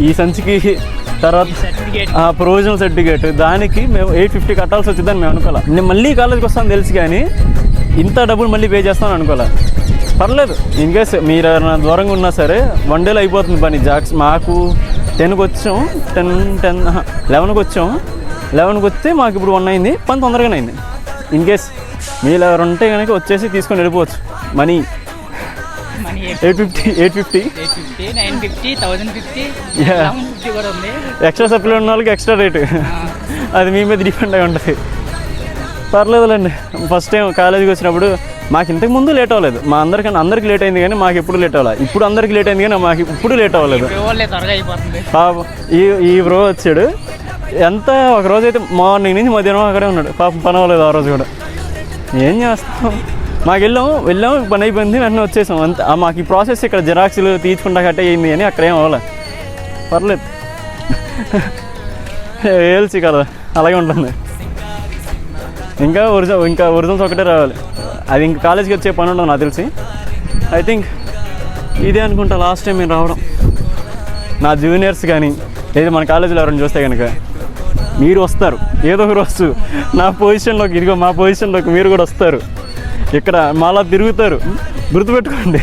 ఈ సంచికి తర్వాత provisional certificate, దానికి మేము 850 కట్టాల్సి వచ్చిందని మేము అనుకోవాలి. నేను మళ్ళీ కాలేజ్కి వస్తాను తెలుసు, కానీ ఇంత డబ్బులు మళ్ళీ పే చేస్తాను అనుకోవాలి. పర్లేదు, ఇన్కేస్ మీరు దూరంగా ఉన్నా సరే 1 డేలో అయిపోతుంది పని. మాకు 10కి వచ్చాం, 11కి వచ్చాం. 11కి వస్తే మాకు ఇప్పుడు 1 అయింది, పని తొందరగానే అయింది. ఇన్కేస్ మీరు ఎవరు ఉంటే కనుక వచ్చేసి తీసుకొని వెళ్ళిపోవచ్చు. మనీ 850 950 1050 కూడా ఉంది. ఎక్స్ట్రా సప్లై ఉన్న వాళ్ళకి ఎక్స్ట్రా రేటు, అది మీ మీద డిపెండ్ అయి ఉంటుంది. పర్లేదులేండి. ఫస్ట్ టైం కాలేజీకి వచ్చినప్పుడు మాకు ఇంతకు ముందు లేట్ అవ్వలేదు. మా అందరికి లేట్ అయింది, కానీ మాకు ఎప్పుడు లేట్ అవ్వాలి. ఇప్పుడు అందరికి లేట్ అయింది, కానీ మాకు ఇప్పుడు లేట్ అవ్వలేదు. పాపం ఈ బ్రో వచ్చాడు. ఎంత ఒక రోజు అయితే మార్నింగ్ నుంచి మధ్యాహ్నం అక్కడే ఉన్నాడు. పాపం పని అవ్వలేదు ఆ రోజు కూడా. ఏం చేస్తాం, మాకు వెళ్ళాం పని అయిపోయింది, వెంటనే వచ్చేసాం అంతే. మాకు ఈ ప్రాసెస్ ఇక్కడ జిరాక్స్లు తీర్చుకుంటా కట్టే అయింది, కానీ అక్కడ ఏం అవ్వలే. పర్లేదు, ఏల్చి కదా అలాగే ఉంటుంది. ఇంకా ఒరిజినల్స్ ఒకటే రావాలి. అది ఇంకా కాలేజ్కి వచ్చే పని ఉండదు నాకు తెలిసి. ఐ థింక్ ఇదే అనుకుంటా లాస్ట్ టైం నేను రావడం. నా జూనియర్స్ కానీ లేదా మన కాలేజీలో ఎవరైనా చూస్తే కనుక మీరు వస్తారు ఏదో ఒక రోజు నా పొజిషన్లోకి, ఇదిగో మా పొజిషన్లోకి మీరు కూడా వస్తారు. ఇక్కడ మాలా తిరుగుతారు, గుర్తుపెట్టుకోండి.